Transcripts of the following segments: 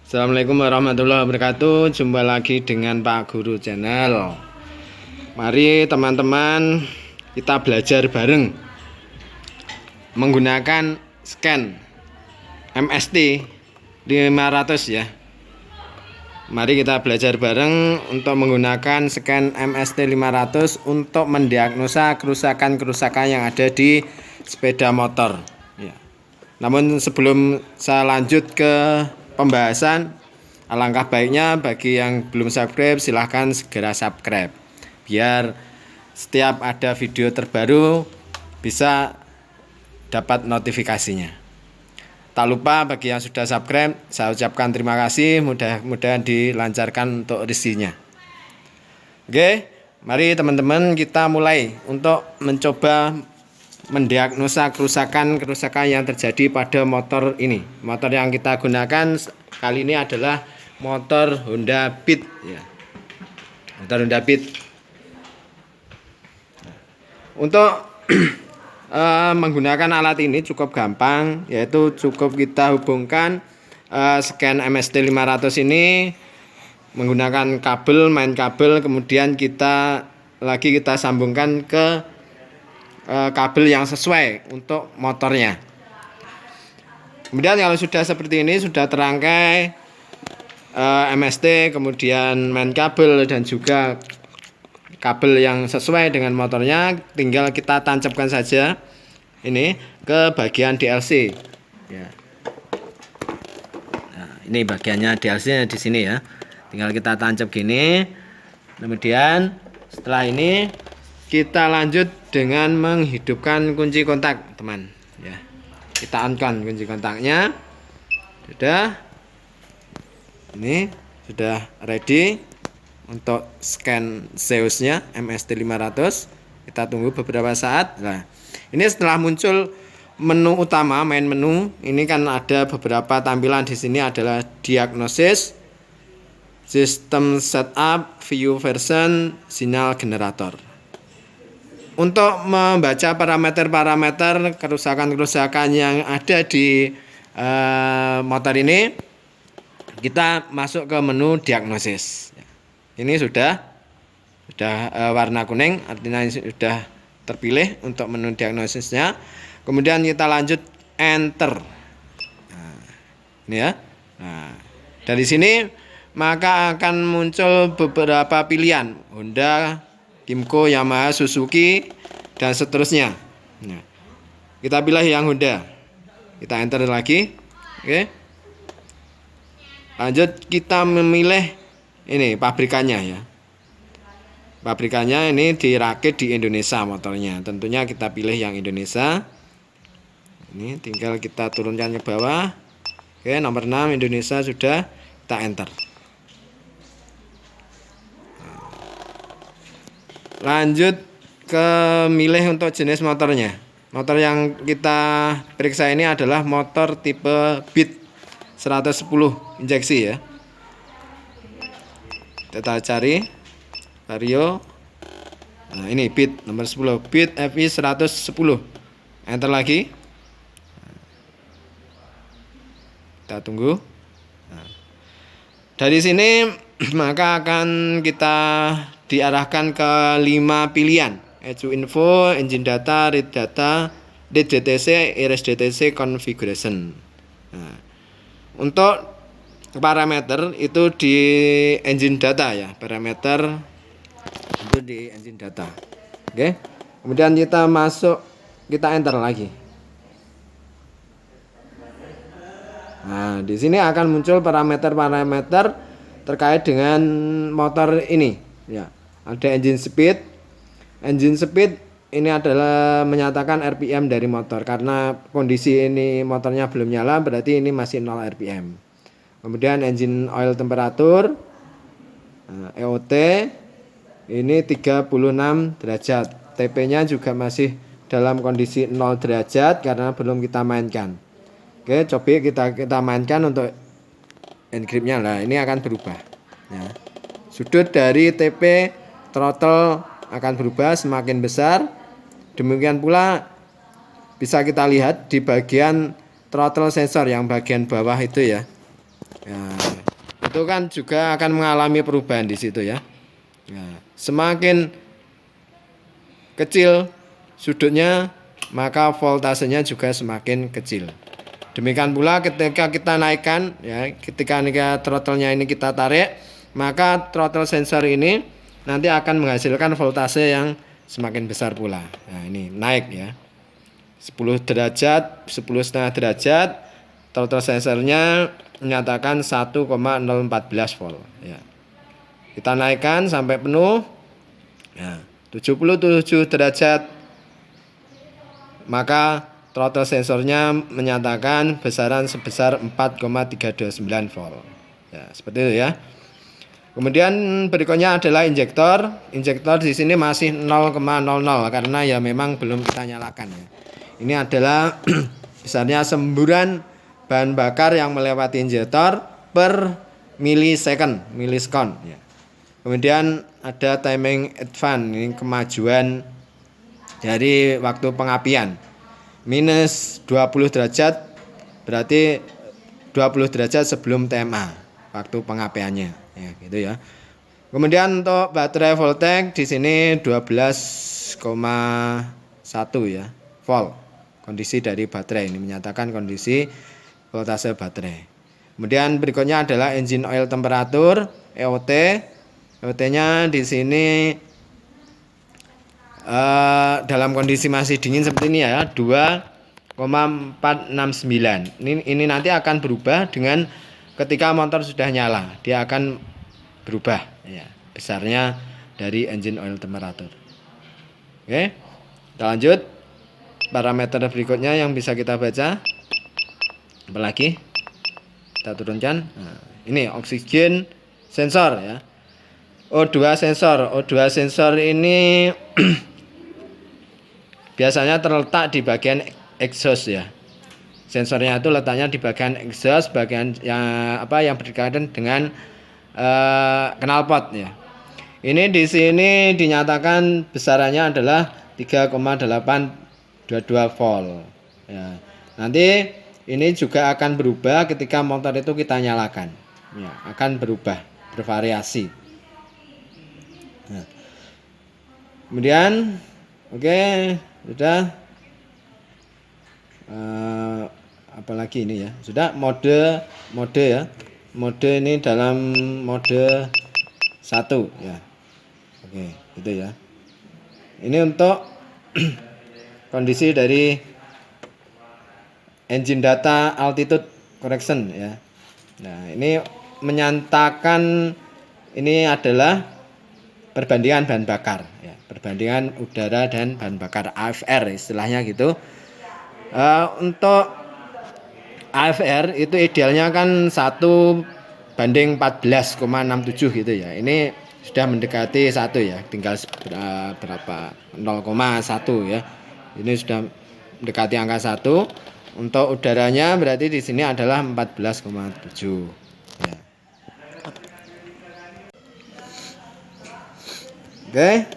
Assalamualaikum warahmatullahi wabarakatuh. Jumpa lagi dengan Pak Guru Channel. Mari teman-teman kita belajar bareng menggunakan scan MST 500 ya. Mari kita belajar bareng untuk menggunakan scan MST 500 untuk mendiagnosa kerusakan-kerusakan yang ada di sepeda motor ya. Namun sebelum saya lanjut ke pembahasan, alangkah baiknya bagi yang belum subscribe silahkan segera subscribe biar setiap ada video terbaru bisa dapat notifikasinya. Tak lupa bagi yang sudah subscribe, saya ucapkan terima kasih, mudah-mudahan dilancarkan untuk rezekinya. Oke, mari teman-teman kita mulai untuk mencoba mendiagnosa kerusakan yang terjadi pada motor ini. Motor yang kita gunakan kali ini adalah motor Honda Beat ya. Motor Honda Beat. Untuk menggunakan alat ini cukup gampang, yaitu cukup kita hubungkan scan MST 500 ini menggunakan kabel, main kabel, kemudian kita sambungkan ke kabel yang sesuai untuk motornya. Kemudian kalau sudah seperti ini, sudah terangkai MST, kemudian main kabel dan juga kabel yang sesuai dengan motornya, tinggal kita tancapkan saja ini ke bagian DLC ya. Nah, ini bagiannya DLC di sini ya. Tinggal kita tancap gini. Kemudian setelah ini kita lanjut dengan menghidupkan kunci kontak, teman ya. Kita on-kan kunci kontaknya. Sudah. Ini sudah ready untuk scan Zeus-nya MST 500. Kita tunggu beberapa saat. Nah, ini setelah muncul menu utama, main menu, ini kan ada beberapa tampilan di sini adalah diagnosis, sistem setup, view version, sinyal generator. Untuk membaca parameter-parameter kerusakan-kerusakan yang ada di motor ini, kita masuk ke menu diagnosis. Ini sudah warna kuning, artinya ini sudah terpilih untuk menu diagnosisnya. Kemudian kita lanjut enter. Nah, ini ya. Nah, dari sini maka akan muncul beberapa pilihan Honda, Kymco, Yamaha, Suzuki, dan seterusnya. Nah, kita pilih yang Honda. Kita enter lagi. Oke. Lanjut kita memilih ini pabrikannya ya. Pabrikannya ini dirakit di Indonesia motornya. Tentunya kita pilih yang Indonesia. Ini tinggal kita turunkan ke bawah. Oke, nomor 6 Indonesia sudah, kita enter. Lanjut ke milih untuk jenis motornya. Motor yang kita periksa ini adalah motor tipe Beat 110 injeksi ya. Kita cari Vario. Nah, ini Beat nomor 10, Beat FI 110. Enter lagi. Kita tunggu. Nah, dari sini maka akan kita diarahkan ke 5 pilihan, ECU info, engine data, read data, read DTC, iris DTC, configuration. Nah, untuk parameter itu di engine data ya, parameter itu di engine data. Oke. Kemudian kita masuk, kita enter lagi. Nah, di sini akan muncul parameter-parameter terkait dengan motor ini ya. Ada engine speed. Engine speed ini adalah menyatakan RPM dari motor. Karena kondisi ini motornya belum nyala, berarti ini masih 0 RPM. Kemudian engine oil temperature, EOT ini 36 derajat. TP-nya juga masih dalam kondisi 0 derajat karena belum kita mainkan. Oke, coba kita mainkan untuk engrip-nya. Nah, ini akan berubah ya. Sudut dari TP throttle akan berubah semakin besar. Demikian pula bisa kita lihat di bagian throttle sensor yang bagian bawah itu ya. Nah, itu kan juga akan mengalami perubahan di situ ya. Nah, semakin kecil sudutnya, maka voltasenya juga semakin kecil. Demikian pula ketika kita naikkan ya, ketika throttle-nya ini kita tarik, maka throttle sensor ini nanti akan menghasilkan voltase yang semakin besar pula. Nah, ini naik ya. 10 derajat, 10,5 derajat, throttle sensornya menyatakan 1,014 volt ya. Kita naikkan sampai penuh ya, 77 derajat, maka throttle sensornya menyatakan besaran sebesar 4,329 volt ya, seperti itu ya. Kemudian berikutnya adalah injektor. Injektor di sini masih 0,00 karena ya memang belum kita nyalakan ya. Ini adalah besarnya semburan bahan bakar yang melewati injektor per milisekon ya. Kemudian ada timing advance, ini kemajuan dari waktu pengapian. Minus 20 derajat berarti 20 derajat sebelum TMA waktu pengapiannya ya, gitu ya. Kemudian untuk baterai voltage di sini 12,1 ya volt. Kondisi dari baterai ini menyatakan kondisi voltase baterai. Kemudian berikutnya adalah engine oil temperatur EOT. EOT-nya di sini dalam kondisi masih dingin seperti ini ya, 2,469. Ini nanti akan berubah dengan ketika motor sudah nyala, dia akan berubah ya, besarnya dari engine oil temperatur. Oke, kita lanjut. Parameter berikutnya yang bisa kita baca apalagi kita turunkan. Nah, ini oksigen sensor ya, O2 sensor. O2 sensor ini biasanya terletak di bagian exhaust ya. Sensornya itu letaknya di bagian exhaust, bagian yang berdekatan dengan knalpot ya. Ini di sini dinyatakan besarannya adalah 3,822 volt ya. Nanti ini juga akan berubah ketika motor itu kita nyalakan ya, akan berubah, bervariasi. Nah, kemudian oke, sudah apalagi ini ya, sudah mode ya, mode ini dalam mode 1 ya. Oke, gitu ya. Ini untuk kondisi dari engine data altitude correction ya. Nah, ini menyatakan ini adalah perbandingan bahan bakar ya, perbandingan udara dan bahan bakar, AFR istilahnya gitu. Untuk AFR itu idealnya kan 1:14,67 gitu ya. Ini sudah mendekati 1 ya, tinggal berapa 0,1 ya. Ini sudah mendekati angka 1. Untuk udaranya berarti di sini adalah 14,7 ya. Oke.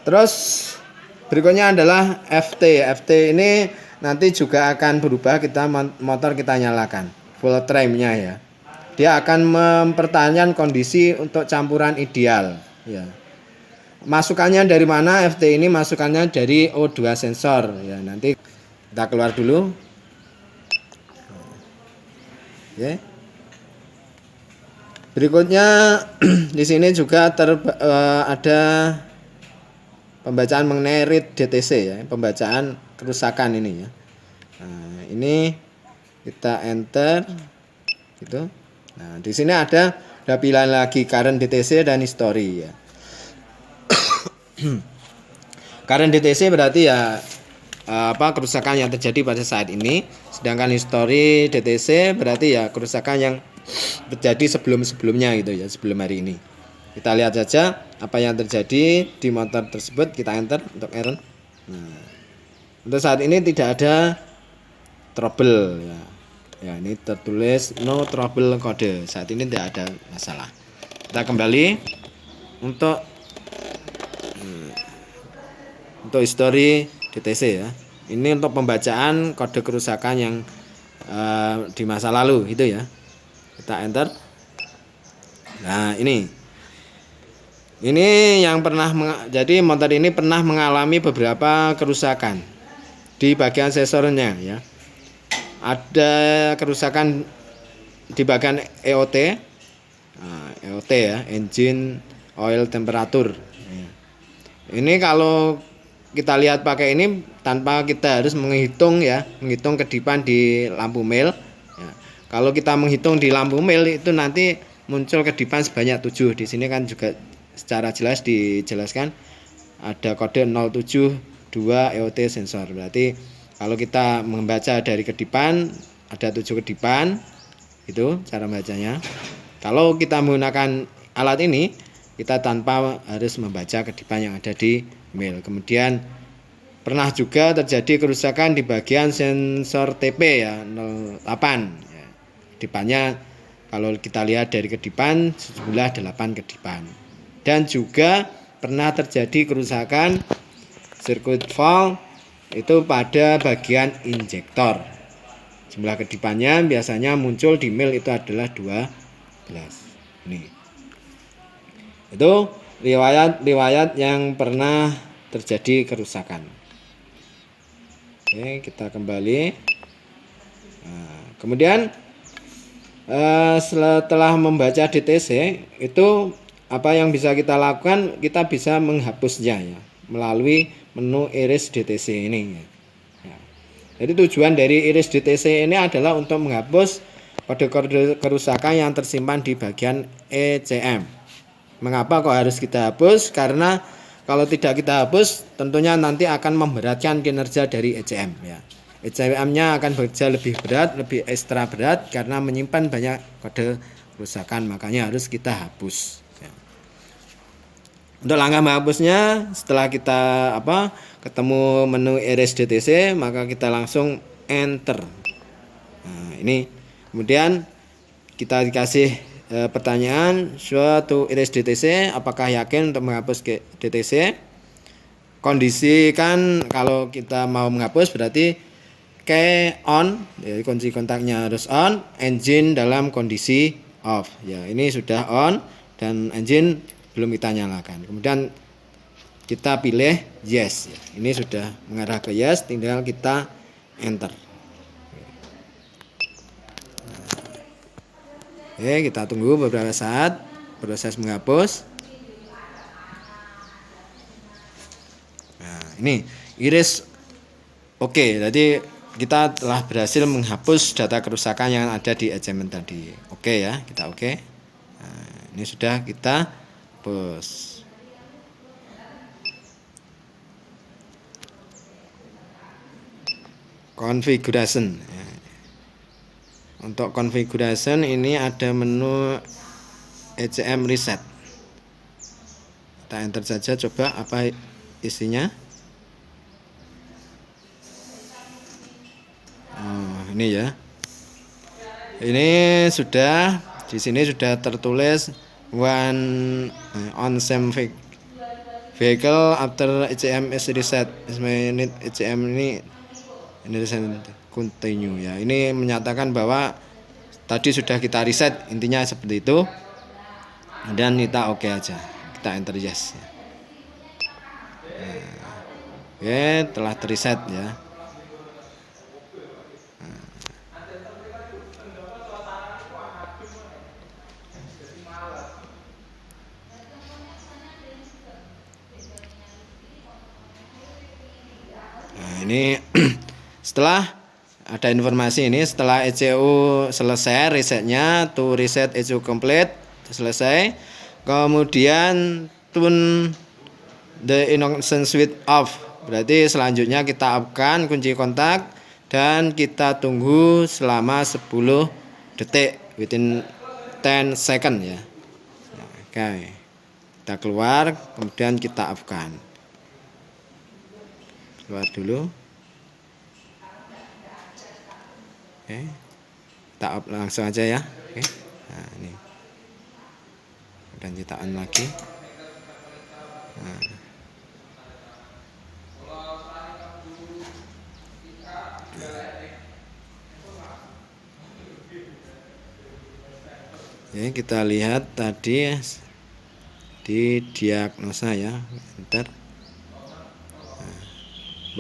Terus berikutnya adalah FT. FT ini nanti juga akan berubah kita motor kita nyalakan full trim-nya ya. Dia akan mempertanyakan kondisi untuk campuran ideal ya. Masukannya dari mana? FT ini masukannya dari O2 sensor ya. Nanti kita keluar dulu. Oke. Berikutnya di sini juga ada pembacaan mengenai read DTC ya, pembacaan kerusakan ini ya. Nah, ini kita enter gitu. Nah, di sini ada pilihan lagi current DTC dan history ya. Current DTC berarti ya kerusakan yang terjadi pada saat ini, sedangkan history DTC berarti ya kerusakan yang terjadi sebelum-sebelumnya gitu ya, sebelum hari ini. Kita lihat saja apa yang terjadi di motor tersebut, kita enter untuk error. Nah, untuk saat ini tidak ada trouble ya. Ya, ini tertulis no trouble kode. Saat ini tidak ada masalah. Kita kembali untuk history DTC ya. Ini untuk pembacaan kode kerusakan yang di masa lalu gitu ya. Kita enter. Nah, ini yang jadi motor ini pernah mengalami beberapa kerusakan di bagian sensornya ya. Ada kerusakan di bagian EOT. Nah, EOT ya, engine oil temperature. Ini kalau kita lihat pakai ini tanpa kita harus menghitung ya, menghitung kedipan di lampu mil. Ya. Kalau kita menghitung di lampu mil itu nanti muncul kedipan sebanyak 7. Di sini kan juga secara jelas dijelaskan ada kode 072 EOT sensor. Berarti kalau kita membaca dari kedipan ada 7 kedipan. Itu cara bacanya. Kalau kita menggunakan alat ini kita tanpa harus membaca kedipan yang ada di mil. Kemudian pernah juga terjadi kerusakan di bagian sensor TP ya 08 ya. Kedipannya kalau kita lihat dari kedipan sejumlah 8 kedipan. Dan juga pernah terjadi kerusakan sirkuit valve itu pada bagian injektor. Jumlah kedipannya biasanya muncul di mil itu adalah 12. Ini. Itu riwayat yang pernah terjadi kerusakan. Oke, kita kembali. Nah, kemudian setelah membaca DTC itu apa yang bisa kita lakukan? Kita bisa menghapusnya ya melalui menu iris DTC ini. Ya. Jadi tujuan dari iris DTC ini adalah untuk menghapus kode-kode kerusakan yang tersimpan di bagian ECM. Mengapa kok harus kita hapus? Karena kalau tidak kita hapus tentunya nanti akan memberatkan kinerja dari ECM ya. ECM-nya akan bekerja lebih berat, lebih ekstra berat karena menyimpan banyak kode kerusakan, makanya harus kita hapus ya. Untuk langkah menghapusnya setelah kita ketemu menu iris DTC, maka kita langsung enter. Nah, ini kemudian kita dikasih pertanyaan suatu iris DTC, apakah yakin untuk menghapus DTC? Kondisikan kalau kita mau menghapus berarti key on, jadi kunci kontaknya harus on, engine dalam kondisi off. Ya, ini sudah on dan engine belum kita nyalakan. Kemudian kita pilih yes. Ini sudah mengarah ke yes, tinggal kita enter. Oke, kita tunggu beberapa saat proses menghapus. Nah, ini iris oke. Jadi kita telah berhasil menghapus data kerusakan yang ada di ECM tadi. Oke ya, kita oke. Nah, ini sudah kita hapus. Configuration. Untuk configuration ini ada menu ECM reset. Kita enter saja, coba apa isinya. Ini ya. Ini sudah di sini sudah tertulis on same vehicle after ECM is reset. ECM ini reset continue ya. Ini menyatakan bahwa tadi sudah kita reset, intinya seperti itu. Dan kita oke aja. Kita enter yes ya. Oke, telah terreset ya. Nah, ini setelah ada informasi ini, setelah ECU selesai resetnya, to reset ECU complete selesai, kemudian tune the ignition switch off, berarti selanjutnya kita off-kan kunci kontak dan kita tunggu selama 10 detik within 10 second ya. Oke, kita keluar kemudian kita off-kan, keluar dulu. Oke, kita up langsung aja ya. Oke, nah ini dan kita on lagi. Nah. Ya, kita lihat tadi di diagnosa ya, enter. Nah,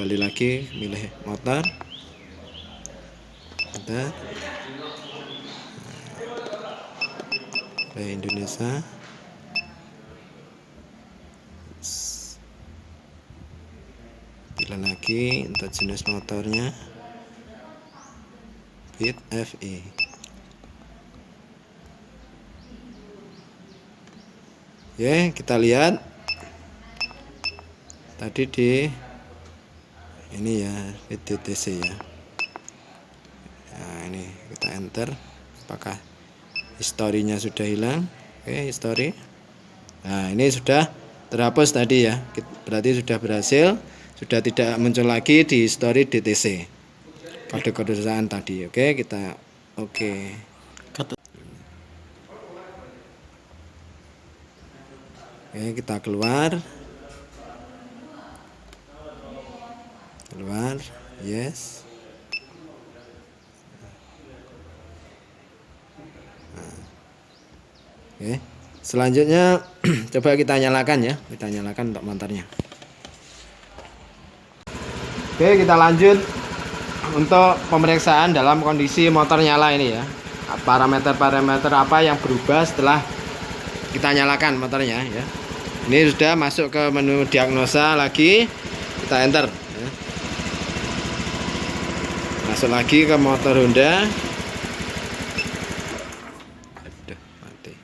balik lagi milih motor, enter. Nah, Indonesia. Pilih lagi untuk jenis motornya, Beat FE. Oke, kita lihat tadi di ini ya, DTC ya. Nah, ini kita enter. Apakah historinya sudah hilang? Oke, history. Nah, ini sudah terhapus tadi ya. Berarti sudah berhasil, sudah tidak muncul lagi di history DTC. Kode-kode perusahaan tadi. Oke, kita oke. Oke, kita keluar, yes. Nah. Oke, selanjutnya coba kita nyalakan ya, kita nyalakan untuk motornya. Oke, kita lanjut untuk pemeriksaan dalam kondisi motor nyala ini ya. Parameter-parameter apa yang berubah setelah kita nyalakan motornya ya. Ini sudah masuk ke menu diagnosa lagi, kita enter ya. Masuk lagi ke motor Honda. Aduh, mati.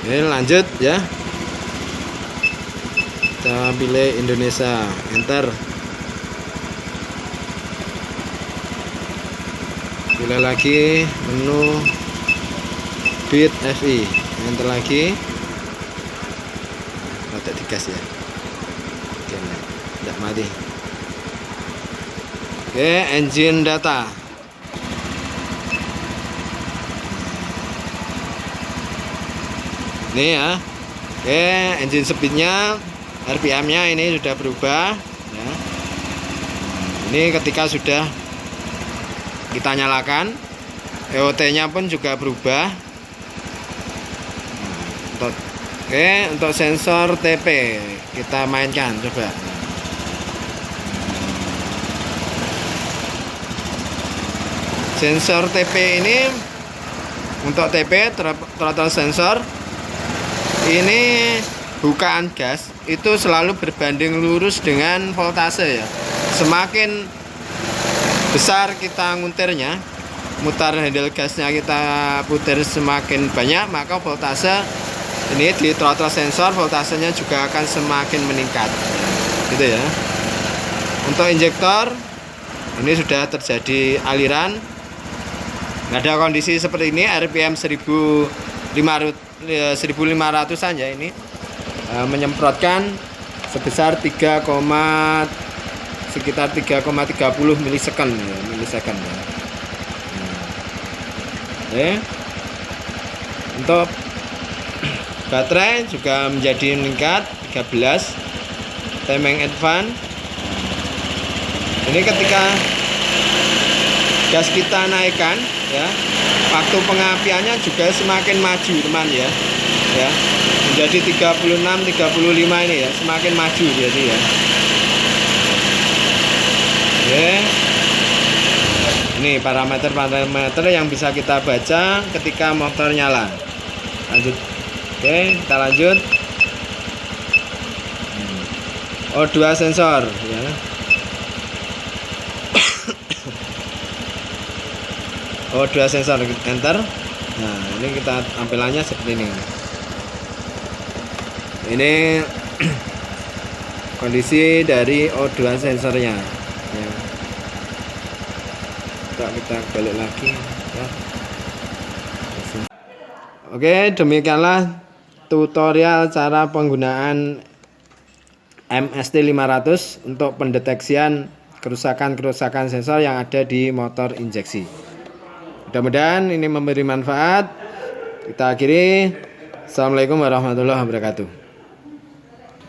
Ini lanjut ya. Kita pilih Indonesia, enter. Pilih lagi menu Beat FE, enter lagi. Rada digas ya. Oke, tidak mati. Oke, engine data. Ini ya. Oke, engine speednya, RPM-nya ini sudah berubah ya. Ini ketika sudah kita nyalakan, EOT-nya pun juga berubah. Untuk sensor TP kita mainkan coba. Sensor TP ini untuk TP throttle sensor ini bukaan gas itu selalu berbanding lurus dengan voltase ya. Semakin besar kita nguntirnya, mutar handle gasnya kita putar semakin banyak, maka voltase ini di throttle sensor voltasenya juga akan semakin meningkat gitu ya. Untuk injektor ini sudah terjadi aliran. Ada kondisi seperti ini, RPM 1500-an ya, ini menyemprotkan sebesar sekitar 3,30 milisecond ya, Oke. Untuk baterai juga menjadi meningkat 13 timing advance. Ini ketika gas kita naikkan ya, waktu pengapiannya juga semakin maju teman ya, menjadi 36-35 ini ya, semakin maju jadi ya. Oke, ini parameter yang bisa kita baca ketika motor nyala. Lanjut. Oke, kita lanjut. O2 sensor ya. O2 sensor, enter. Nah, ini kita tampilannya seperti ini. Ini kondisi dari O2 sensornya ya. Kita balik lagi ya. Oke, demikianlah tutorial cara penggunaan MST 500 untuk pendeteksian kerusakan-kerusakan sensor yang ada di motor injeksi. Mudah-mudahan ini memberi manfaat. Kita akhiri. Assalamualaikum warahmatullahi wabarakatuh.